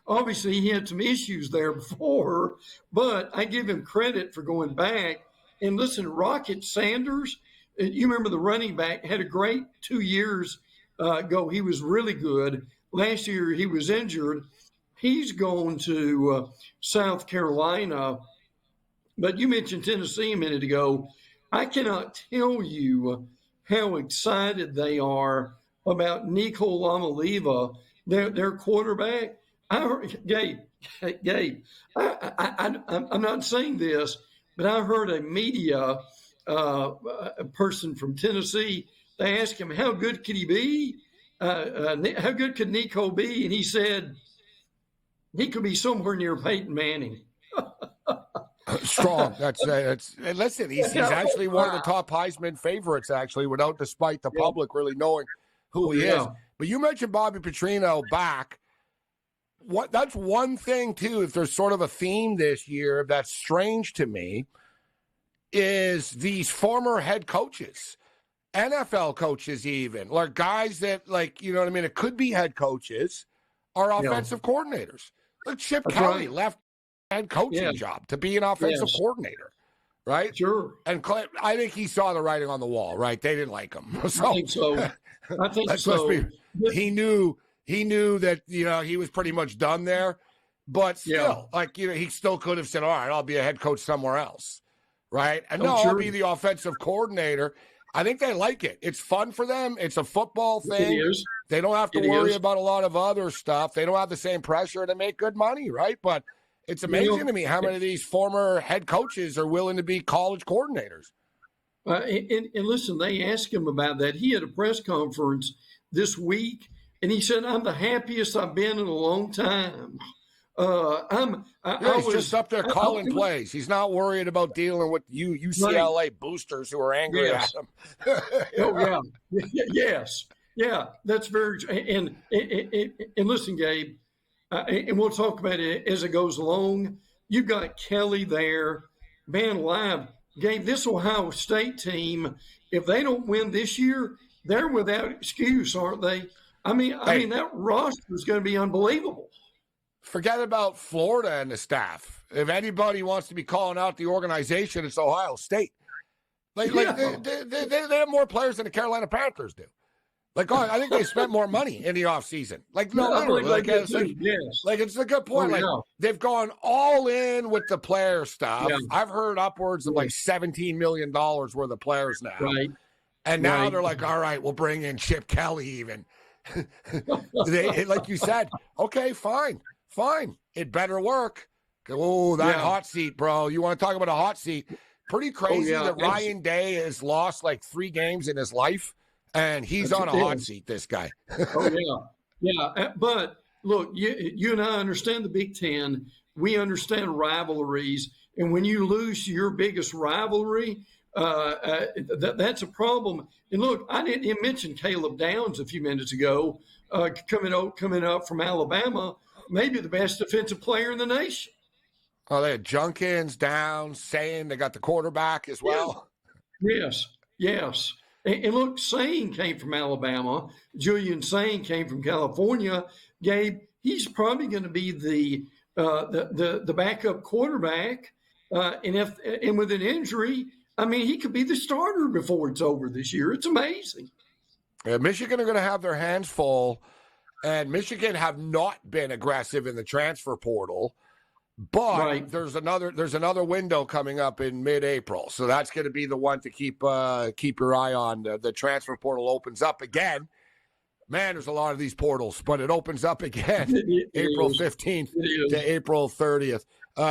obviously he had some issues there before, but I give him credit for going back. And listen, Rocket Sanders, you remember the running back, had a great 2 years ago. He was really good. Last year he was injured. He's going to South Carolina. But you mentioned Tennessee a minute ago. I cannot tell you how excited they are about Nico Lamaliva, their quarterback. Gabe, I'm not saying this, but I heard a media person from Tennessee. They asked him, how good could he be? How good could Nico be? And he said, he could be somewhere near Peyton Manning. Strong. Listen, he's actually one of the top Heisman favorites, actually, despite the public really knowing who he is. But you mentioned Bobby Petrino back. That's one thing, too, if there's sort of a theme this year that's strange to me, is these former head coaches, NFL coaches even, like guys that, like, you know what I mean, it could be head coaches, are offensive coordinators. Look, Chip That's Kelly right. left head coaching job to be an offensive coordinator, right? Sure. And I think he saw the writing on the wall, right? They didn't like him. So, I think so. I think so. He knew that, he was pretty much done there. But still, he still could have said, all right, I'll be a head coach somewhere else, right? And I'll be the offensive coordinator. I think they like it. It's fun for them. It's a football thing. It is. They don't have to worry about a lot of other stuff. They don't have the same pressure to make good money, right? But it's amazing to me how many of these former head coaches are willing to be college coordinators. And listen, they asked him about that. He had a press conference this week, and he said, I'm the happiest I've been in a long time. He's just up there calling plays. He's not worried about dealing with UCLA boosters who are angry at him. Yes. Yeah, that's very true. And listen, Gabe, and we'll talk about it as it goes along. You've got Kelly there. Man, live. Gabe, this Ohio State team, if they don't win this year, they're without excuse, aren't they? I mean, that roster is going to be unbelievable. Forget about Florida and the staff. If anybody wants to be calling out the organization, it's Ohio State. They have more players than the Carolina Panthers do. I think they spent more money in the offseason. It's a good point. They've gone all in with the player stuff. Yeah. I've heard upwards of $17 million worth of players now. Right. And now they're like, all right, we'll bring in Chip Kelly even. Like you said, okay, fine. It better work. Oh, that hot seat, bro. You want to talk about a hot seat? Pretty crazy that Ryan Day has lost 3 games in his life, and he's on a hot seat, this guy. But look, you and I understand the Big Ten. We understand rivalries. And when you lose your biggest rivalry, that's a problem. And look, I didn't mention Caleb Downs a few minutes ago, coming up from Alabama, maybe the best defensive player in the nation. Oh, they had Junkins, Downs, Sane. They got the quarterback as well. Yes. And look, Sane came from Alabama. Julian Sane came from California. Gabe, he's probably going to be the backup quarterback. And with an injury, he could be the starter before it's over this year. It's amazing. Yeah, Michigan are going to have their hands full, and Michigan have not been aggressive in the transfer portal. But there's another window coming up in mid-April, so that's going to be the one to keep your eye on. The transfer portal opens up again. Man, there's a lot of these portals, but it opens up again April 15th to April 30th.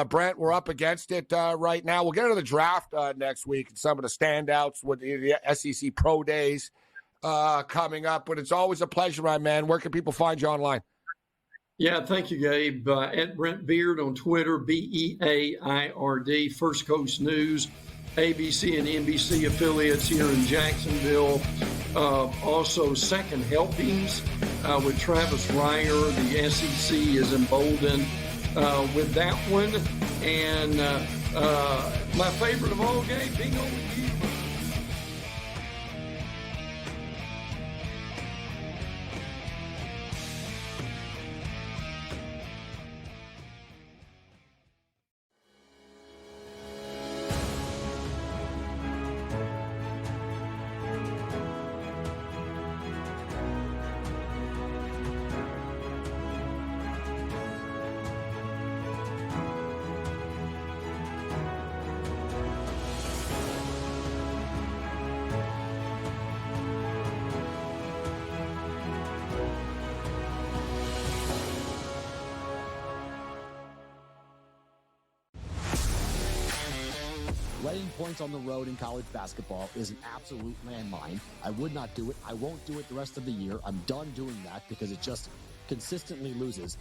Brent, we're up against it right now. We'll get into the draft next week and some of the standouts with the SEC Pro Days coming up. But it's always a pleasure, my man. Where can people find you online? Yeah, thank you, Gabe. At Brent Beard on Twitter, BEAIRD, First Coast News, ABC and NBC affiliates here in Jacksonville. Also, Second Helpings with Travis Reier. The SEC is emboldened with that one. And my favorite of all, Gabe, being on with you. Laying points on the road in college basketball is an absolute landmine. I would not do it. I won't do it the rest of the year. I'm done doing that because it just consistently loses.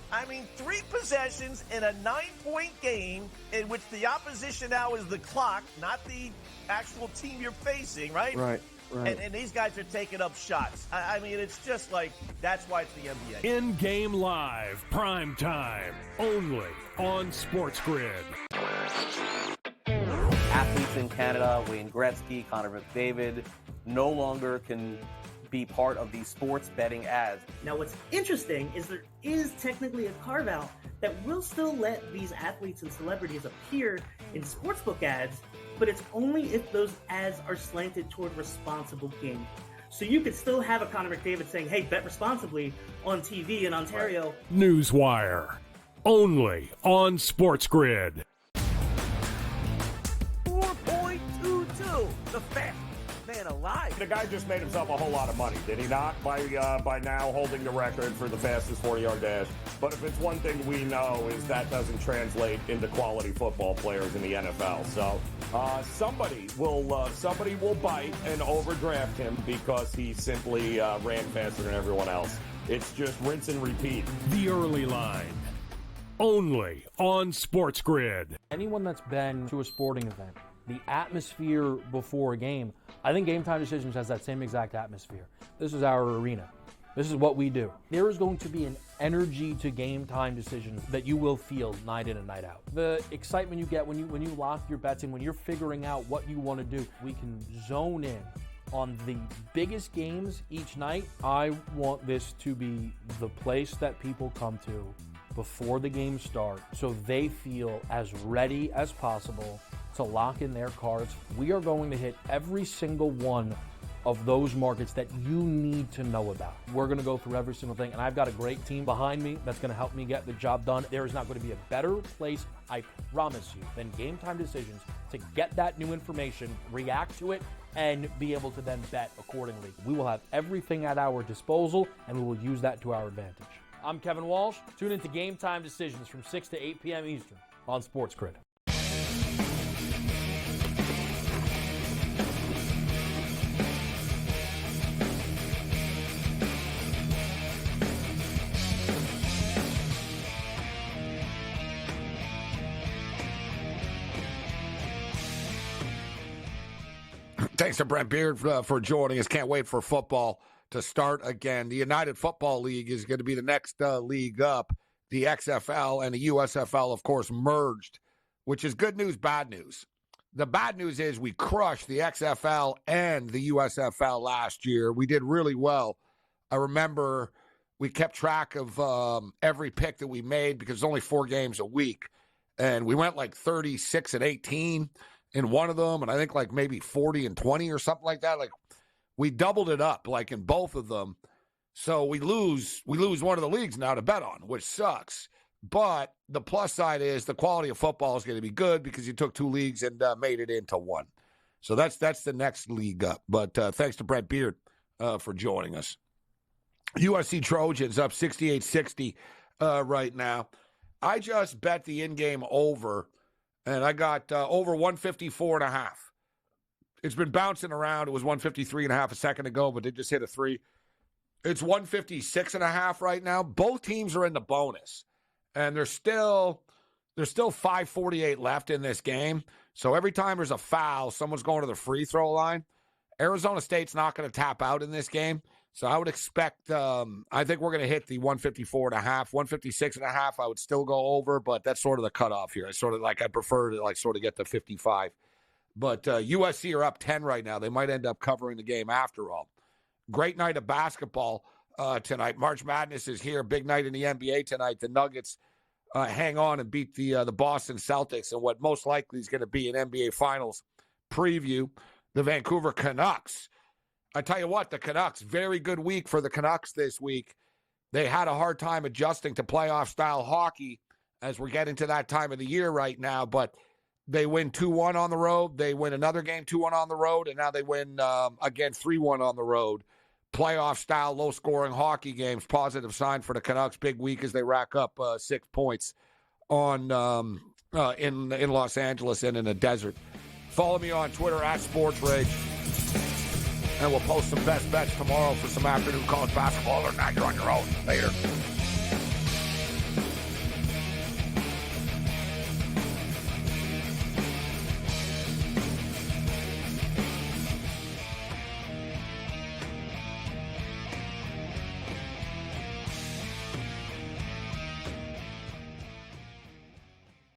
3 possessions in a 9-point game in which the opposition now is the clock, not the actual team you're facing, right? Right. And these guys are taking up shots. It's just that's why it's the NBA. In-game live, prime time, only on SportsGrid. Athletes in Canada, Wayne Gretzky, Connor McDavid, no longer can be part of these sports betting ads. Now, what's interesting is there is technically a carve-out that will still let these athletes and celebrities appear in sportsbook ads, but it's only if those ads are slanted toward responsible gaming. So you could still have a Connor McDavid saying, hey, bet responsibly on TV in Ontario. Newswire. Only on SportsGrid. 4.22. The fastest man alive. The guy just made himself a whole lot of money, did he not? By now holding the record for the fastest 40-yard dash. But if it's one thing we know is that doesn't translate into quality football players in the NFL. So somebody will bite and overdraft him because he simply ran faster than everyone else. It's just rinse and repeat. The early line. Only on SportsGrid. Anyone that's been to a sporting event, the atmosphere before a game, I think Game Time Decisions has that same exact atmosphere. This is our arena. This is what we do. There is going to be an energy to Game Time Decisions that you will feel night in and night out. The excitement you get when you lock your bets in, when you're figuring out what you want to do, we can zone in on the biggest games each night. I want this to be the place that people come to before the games start so they feel as ready as possible to lock in their cards. We are going to hit every single one of those markets that you need to know about. We're going to go through every single thing, and I've got a great team behind me that's going to help me get the job done. There is not going to be a better place, I promise you, than Game Time Decisions to get that new information, react to it, and be able to then bet accordingly. We will have everything at our disposal, and we will use that to our advantage. I'm Kevin Walsh. Tune into Game Time Decisions from 6 to 8 p.m. Eastern on SportsGrid. Thanks to Brent Beard for joining us. Can't wait for football to start again. The United Football League is going to be the next league up. The XFL and the USFL, of course, merged, which is good news, bad news. The bad news is we crushed the XFL and the USFL last year. We did really well. I remember we kept track of every pick that we made because it's only 4 games a week. And we went like 36-18 in one of them, and I think like maybe 40-20 or something like that. Like we doubled it up like in both of them. So we lose one of the leagues now to bet on, which sucks. But the plus side is the quality of football is going to be good because you took 2 leagues and made it into one. So that's the next league up. But thanks to Brent Beard for joining us. USC Trojans up 68-60 right now. I just bet the in-game over, and I got over 154.5. It's been bouncing around. It was 153.5 a second ago, but they just hit a 3. It's 156.5 right now. Both teams are in the bonus, and there's still 5:48 left in this game. So every time there's a foul, someone's going to the free throw line. Arizona State's not going to tap out in this game. So I would expect, I think we're going to hit the 154.5, 156.5. I would still go over, but that's sort of the cutoff here. I prefer to sort of get to 55. But USC are up 10 right now. They might end up covering the game after all. Great night of basketball tonight. March Madness is here. Big night in the NBA tonight. The Nuggets hang on and beat the Boston Celtics in what most likely is going to be an NBA Finals preview. The Vancouver Canucks. I tell you what, the Canucks, very good week for the Canucks this week. They had a hard time adjusting to playoff-style hockey as we're getting to that time of the year right now, but they win 2-1 on the road. They win another game 2-1 on the road, and now they win, again, 3-1 on the road. Playoff-style, low-scoring hockey games, positive sign for the Canucks. Big week as they rack up 6 points on in Los Angeles and in the desert. Follow me on Twitter at SportsRage. And we'll post some best bets tomorrow for some afternoon college basketball. Or now you're on your own. Later.